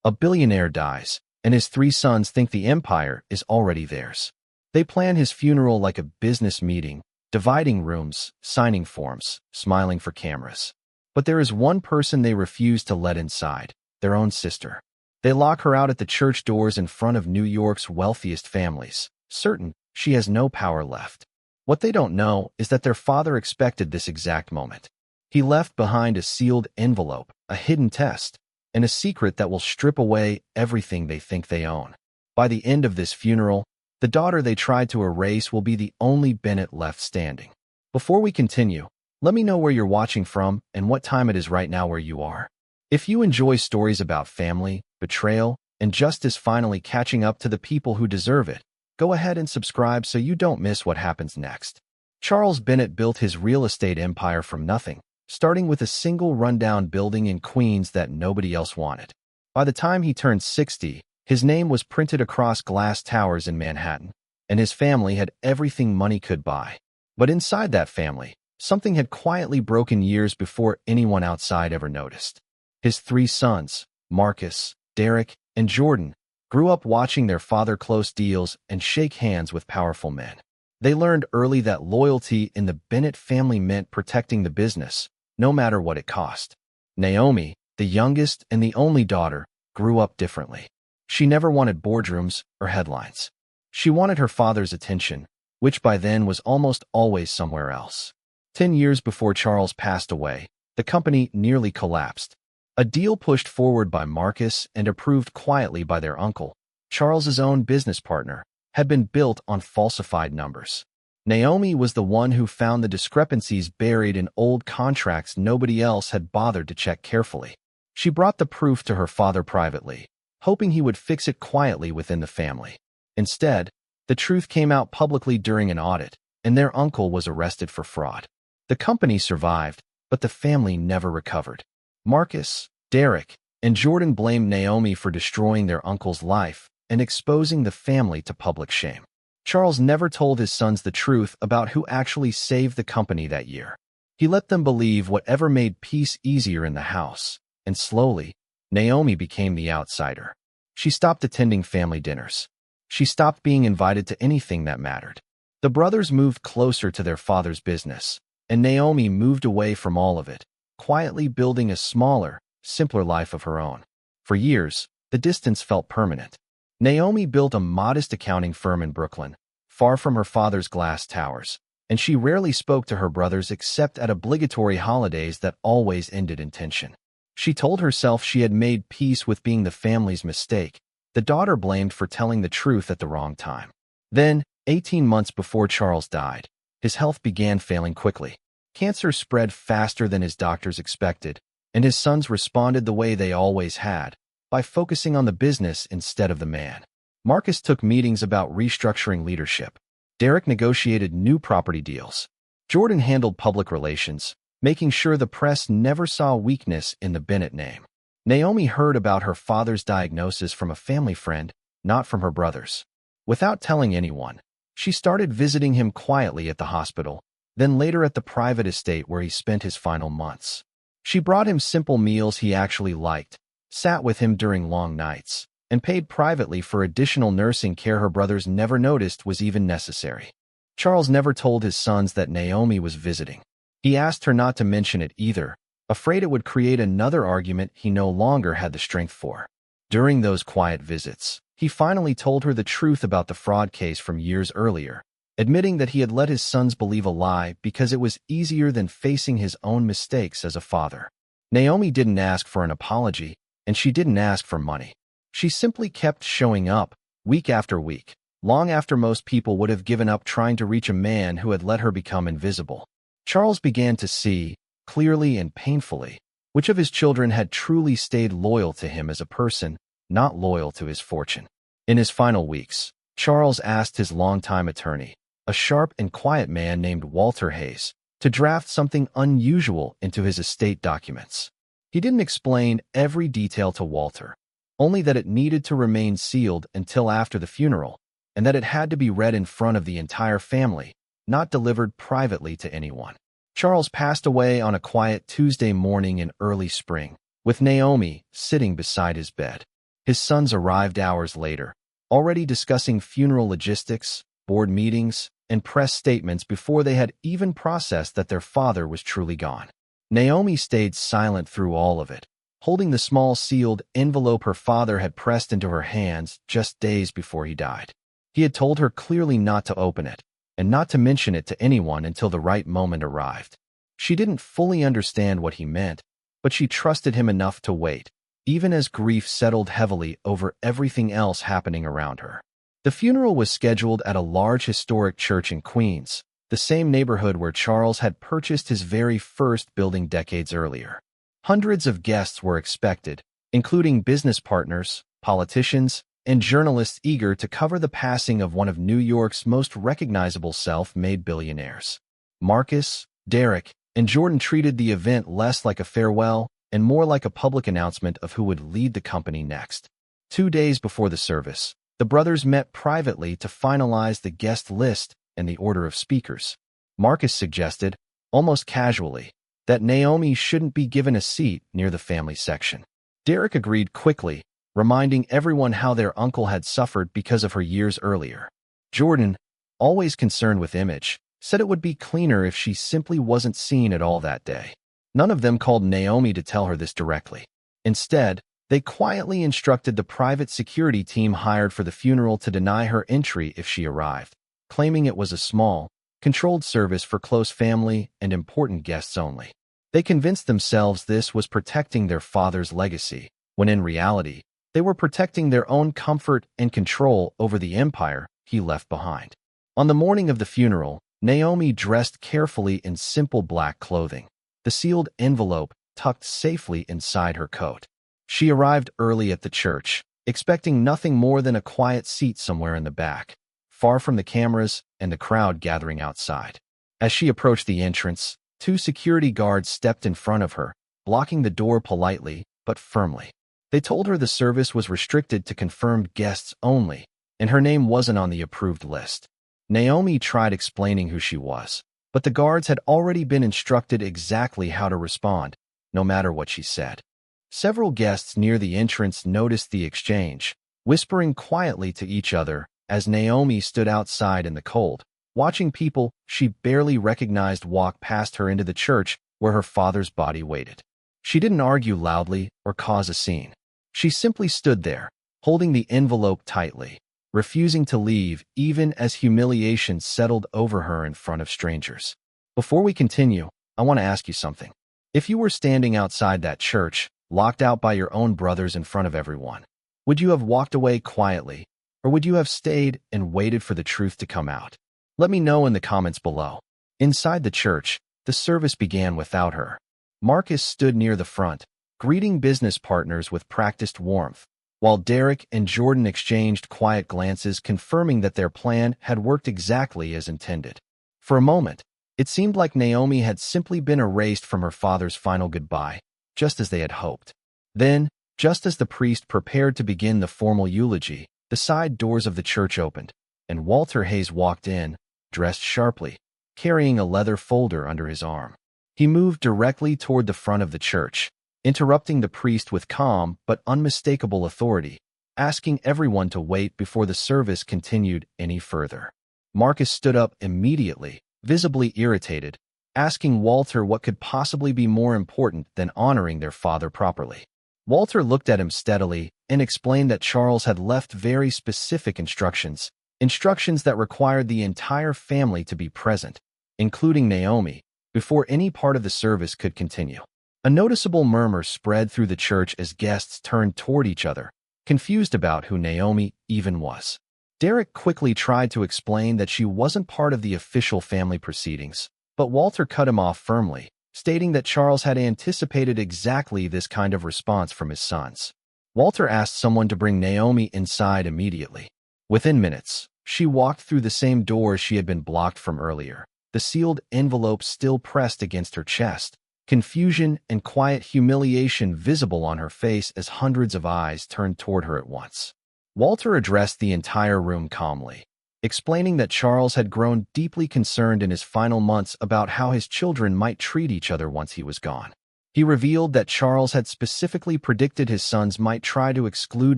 A billionaire dies, and his three sons think the empire is already theirs. They plan his funeral like a business meeting, dividing rooms, signing forms, smiling for cameras. But there is one person they refuse to let inside, their own sister. They lock her out at the church doors in front of New York's wealthiest families, certain she has no power left. What they don't know is that their father expected this exact moment. He left behind a sealed envelope, a hidden test, and a secret that will strip away everything they think they own. By the end of this funeral, the daughter they tried to erase will be the only Bennett left standing. Before we continue, let me know where you're watching from and what time it is right now where you are. If you enjoy stories about family, betrayal, and justice finally catching up to the people who deserve it, go ahead and subscribe so you don't miss what happens next. Charles Bennett built his real estate empire from nothing, starting with a single rundown building in Queens that nobody else wanted. By the time he turned 60, his name was printed across glass towers in Manhattan, and his family had everything money could buy. But inside that family, something had quietly broken years before anyone outside ever noticed. His three sons, Marcus, Derek, and Jordan, grew up watching their father close deals and shake hands with powerful men. They learned early that loyalty in the Bennett family meant protecting the business, no matter what it cost. Naomi, the youngest and the only daughter, grew up differently. She never wanted boardrooms or headlines. She wanted her father's attention, which by then was almost always somewhere else. 10 years before Charles passed away, the company nearly collapsed. A deal pushed forward by Marcus and approved quietly by their uncle, Charles's own business partner, had been built on falsified numbers. Naomi was the one who found the discrepancies buried in old contracts nobody else had bothered to check carefully. She brought the proof to her father privately, hoping he would fix it quietly within the family. Instead, the truth came out publicly during an audit, and their uncle was arrested for fraud. The company survived, but the family never recovered. Marcus, Derek, and Jordan blamed Naomi for destroying their uncle's life and exposing the family to public shame. Charles never told his sons the truth about who actually saved the company that year. He let them believe whatever made peace easier in the house, and slowly, Naomi became the outsider. She stopped attending family dinners. She stopped being invited to anything that mattered. The brothers moved closer to their father's business, and Naomi moved away from all of it, quietly building a smaller, simpler life of her own. For years, the distance felt permanent. Naomi built a modest accounting firm in Brooklyn, far from her father's glass towers, and she rarely spoke to her brothers except at obligatory holidays that always ended in tension. She told herself she had made peace with being the family's mistake, the daughter blamed for telling the truth at the wrong time. Then, 18 months before Charles died, his health began failing quickly. Cancer spread faster than his doctors expected, and his sons responded the way they always had, by focusing on the business instead of the man. Marcus took meetings about restructuring leadership. Derek negotiated new property deals. Jordan handled public relations, making sure the press never saw weakness in the Bennett name. Naomi heard about her father's diagnosis from a family friend, not from her brothers. Without telling anyone, she started visiting him quietly at the hospital, then later at the private estate where he spent his final months. She brought him simple meals he actually liked, sat with him during long nights, and paid privately for additional nursing care her brothers never noticed was even necessary. Charles never told his sons that Naomi was visiting. He asked her not to mention it either, afraid it would create another argument he no longer had the strength for. During those quiet visits, he finally told her the truth about the fraud case from years earlier, admitting that he had let his sons believe a lie because it was easier than facing his own mistakes as a father. Naomi didn't ask for an apology, and she didn't ask for money. She simply kept showing up, week after week, long after most people would have given up trying to reach a man who had let her become invisible. Charles began to see, clearly and painfully, which of his children had truly stayed loyal to him as a person, not loyal to his fortune. In his final weeks, Charles asked his longtime attorney, a sharp and quiet man named Walter Hayes, to draft something unusual into his estate documents. He didn't explain every detail to Walter, only that it needed to remain sealed until after the funeral, and that it had to be read in front of the entire family, not delivered privately to anyone. Charles passed away on a quiet Tuesday morning in early spring, with Naomi sitting beside his bed. His sons arrived hours later, already discussing funeral logistics, board meetings, and press statements before they had even processed that their father was truly gone. Naomi stayed silent through all of it, holding the small sealed envelope her father had pressed into her hands just days before he died. He had told her clearly not to open it, and not to mention it to anyone until the right moment arrived. She didn't fully understand what he meant, but she trusted him enough to wait, even as grief settled heavily over everything else happening around her. The funeral was scheduled at a large historic church in Queens, the same neighborhood where Charles had purchased his very first building decades earlier. Hundreds of guests were expected, including business partners, politicians, and journalists eager to cover the passing of one of New York's most recognizable self-made billionaires. Marcus, Derek, and Jordan treated the event less like a farewell and more like a public announcement of who would lead the company next. 2 days before the service, the brothers met privately to finalize the guest list and the order of speakers. Marcus suggested, almost casually, that Naomi shouldn't be given a seat near the family section. Derek agreed quickly, reminding everyone how their uncle had suffered because of her years earlier. Jordan, always concerned with image, said it would be cleaner if she simply wasn't seen at all that day. None of them called Naomi to tell her this directly. Instead, they quietly instructed the private security team hired for the funeral to deny her entry if she arrived, claiming it was a small, controlled service for close family and important guests only. They convinced themselves this was protecting their father's legacy, when in reality, they were protecting their own comfort and control over the empire he left behind. On the morning of the funeral, Naomi dressed carefully in simple black clothing, the sealed envelope tucked safely inside her coat. She arrived early at the church, expecting nothing more than a quiet seat somewhere in the back, far from the cameras and the crowd gathering outside. As she approached the entrance, 2 security guards stepped in front of her, blocking the door politely but firmly. They told her the service was restricted to confirmed guests only, and her name wasn't on the approved list. Naomi tried explaining who she was, but the guards had already been instructed exactly how to respond, no matter what she said. Several guests near the entrance noticed the exchange, whispering quietly to each other as Naomi stood outside in the cold, watching people she barely recognized walk past her into the church where her father's body waited. She didn't argue loudly or cause a scene. She simply stood there, holding the envelope tightly, refusing to leave even as humiliation settled over her in front of strangers. Before we continue, I want to ask you something. If you were standing outside that church, locked out by your own brothers in front of everyone, would you have walked away quietly, or would you have stayed and waited for the truth to come out? Let me know in the comments below. Inside the church, the service began without her. Marcus stood near the front, greeting business partners with practiced warmth, while Derek and Jordan exchanged quiet glances confirming that their plan had worked exactly as intended. For a moment, it seemed like Naomi had simply been erased from her father's final goodbye, just as they had hoped. Then, just as the priest prepared to begin the formal eulogy, the side doors of the church opened, and Walter Hayes walked in, dressed sharply, carrying a leather folder under his arm. He moved directly toward the front of the church, interrupting the priest with calm but unmistakable authority, asking everyone to wait before the service continued any further. Marcus stood up immediately, visibly irritated, asking Walter what could possibly be more important than honoring their father properly. Walter looked at him steadily and explained that Charles had left very specific instructions that required the entire family to be present, including Naomi, before any part of the service could continue. A noticeable murmur spread through the church as guests turned toward each other, confused about who Naomi even was. Derek quickly tried to explain that she wasn't part of the official family proceedings, but Walter cut him off firmly, stating that Charles had anticipated exactly this kind of response from his sons. Walter asked someone to bring Naomi inside immediately. Within minutes, she walked through the same door she had been blocked from earlier, the sealed envelope still pressed against her chest, confusion and quiet humiliation visible on her face as hundreds of eyes turned toward her at once. Walter addressed the entire room calmly, explaining that Charles had grown deeply concerned in his final months about how his children might treat each other once he was gone. He revealed that Charles had specifically predicted his sons might try to exclude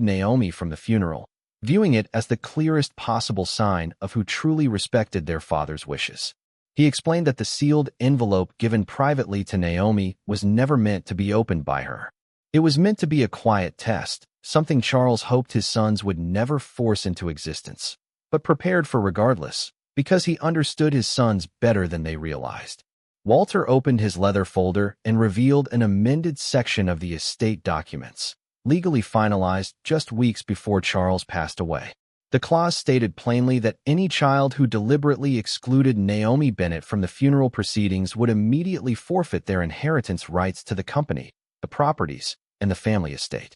Naomi from the funeral, viewing it as the clearest possible sign of who truly respected their father's wishes. He explained that the sealed envelope given privately to Naomi was never meant to be opened by her. It was meant to be a quiet test, something Charles hoped his sons would never force into existence, but prepared for regardless, because he understood his sons better than they realized. Walter opened his leather folder and revealed an amended section of the estate documents, legally finalized just weeks before Charles passed away. The clause stated plainly that any child who deliberately excluded Naomi Bennett from the funeral proceedings would immediately forfeit their inheritance rights to the company, the properties, and the family estate.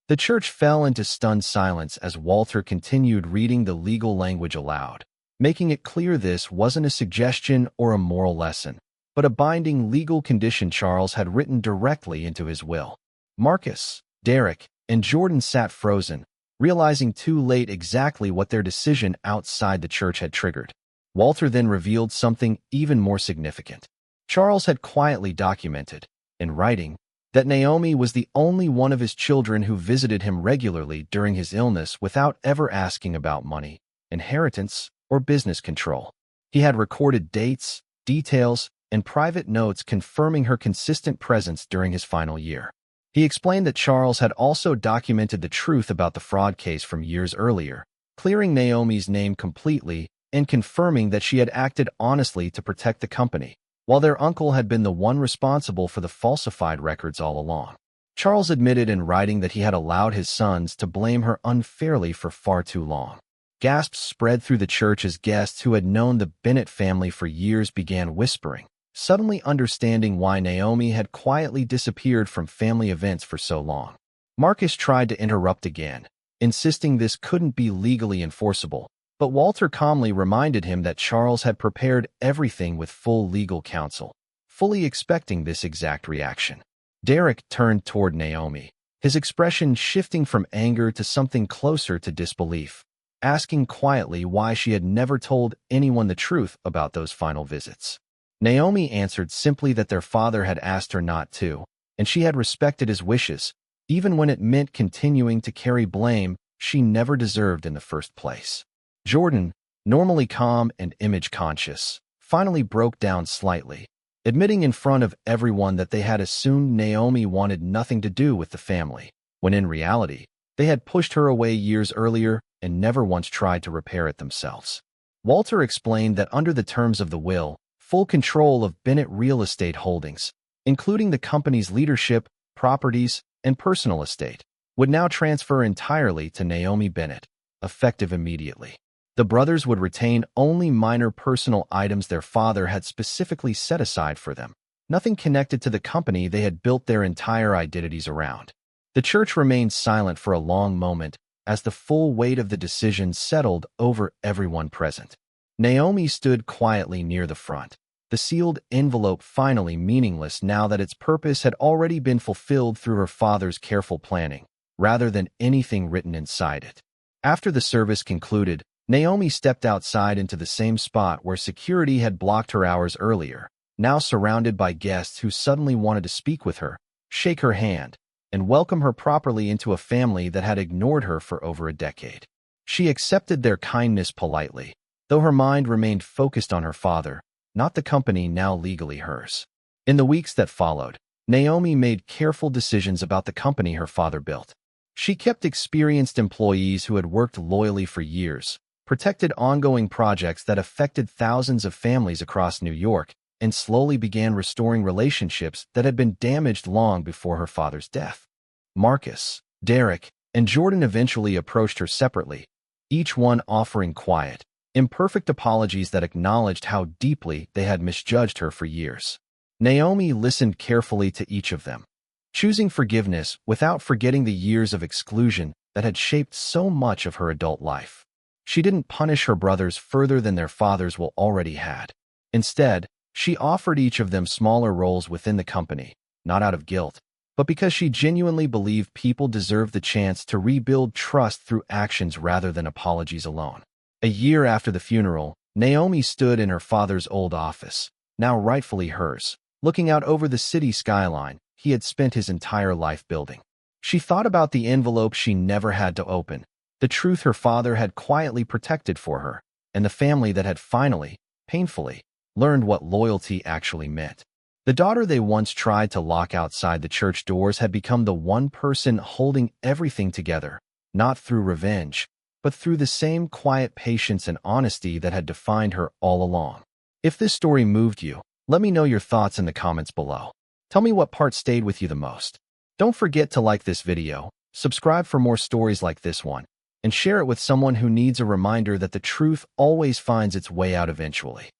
The church fell into stunned silence as Walter continued reading the legal language aloud, making it clear this wasn't a suggestion or a moral lesson, but a binding legal condition Charles had written directly into his will. Marcus, Derek, and Jordan sat frozen, realizing too late exactly what their decision outside the church had triggered. Walter then revealed something even more significant. Charles had quietly documented, in writing, that Naomi was the only one of his children who visited him regularly during his illness without ever asking about money, inheritance, or business control. He had recorded dates, details, and private notes confirming her consistent presence during his final year. He explained that Charles had also documented the truth about the fraud case from years earlier, clearing Naomi's name completely and confirming that she had acted honestly to protect the company, while their uncle had been the one responsible for the falsified records all along. Charles admitted in writing that he had allowed his sons to blame her unfairly for far too long. Gasps spread through the church as guests who had known the Bennett family for years began whispering, suddenly understanding why Naomi had quietly disappeared from family events for so long. Marcus tried to interrupt again, insisting this couldn't be legally enforceable, but Walter calmly reminded him that Charles had prepared everything with full legal counsel, fully expecting this exact reaction. Derek turned toward Naomi, his expression shifting from anger to something closer to disbelief, asking quietly why she had never told anyone the truth about those final visits. Naomi answered simply that their father had asked her not to, and she had respected his wishes, even when it meant continuing to carry blame she never deserved in the first place. Jordan, normally calm and image-conscious, finally broke down slightly, admitting in front of everyone that they had assumed Naomi wanted nothing to do with the family, when in reality, they had pushed her away years earlier and never once tried to repair it themselves. Walter explained that under the terms of the will, full control of Bennett real estate holdings, including the company's leadership, properties, and personal estate, would now transfer entirely to Naomi Bennett, effective immediately. The brothers would retain only minor personal items their father had specifically set aside for them, nothing connected to the company they had built their entire identities around. The church remained silent for a long moment as the full weight of the decision settled over everyone present. Naomi stood quietly near the front, the sealed envelope finally meaningless now that its purpose had already been fulfilled through her father's careful planning, rather than anything written inside it. After the service concluded, Naomi stepped outside into the same spot where security had blocked her hours earlier, now surrounded by guests who suddenly wanted to speak with her, shake her hand, and welcome her properly into a family that had ignored her for over a decade. She accepted their kindness politely, though her mind remained focused on her father, not the company now legally hers. In the weeks that followed, Naomi made careful decisions about the company her father built. She kept experienced employees who had worked loyally for years, protected ongoing projects that affected thousands of families across New York, and slowly began restoring relationships that had been damaged long before her father's death. Marcus, Derek, and Jordan eventually approached her separately, each one offering quiet, imperfect apologies that acknowledged how deeply they had misjudged her for years. Naomi listened carefully to each of them, choosing forgiveness without forgetting the years of exclusion that had shaped so much of her adult life. She didn't punish her brothers further than their fathers will already had. Instead, she offered each of them smaller roles within the company, not out of guilt, but because she genuinely believed people deserved the chance to rebuild trust through actions rather than apologies alone. A year after the funeral, Naomi stood in her father's old office, now rightfully hers, looking out over the city skyline, he had spent his entire life building. She thought about the envelope she never had to open, the truth her father had quietly protected for her, and the family that had finally, painfully, learned what loyalty actually meant. The daughter they once tried to lock outside the church doors had become the one person holding everything together, not through revenge, but through the same quiet patience and honesty that had defined her all along. If this story moved you, let me know your thoughts in the comments below. Tell me what part stayed with you the most. Don't forget to like this video, subscribe for more stories like this one, and share it with someone who needs a reminder that the truth always finds its way out eventually.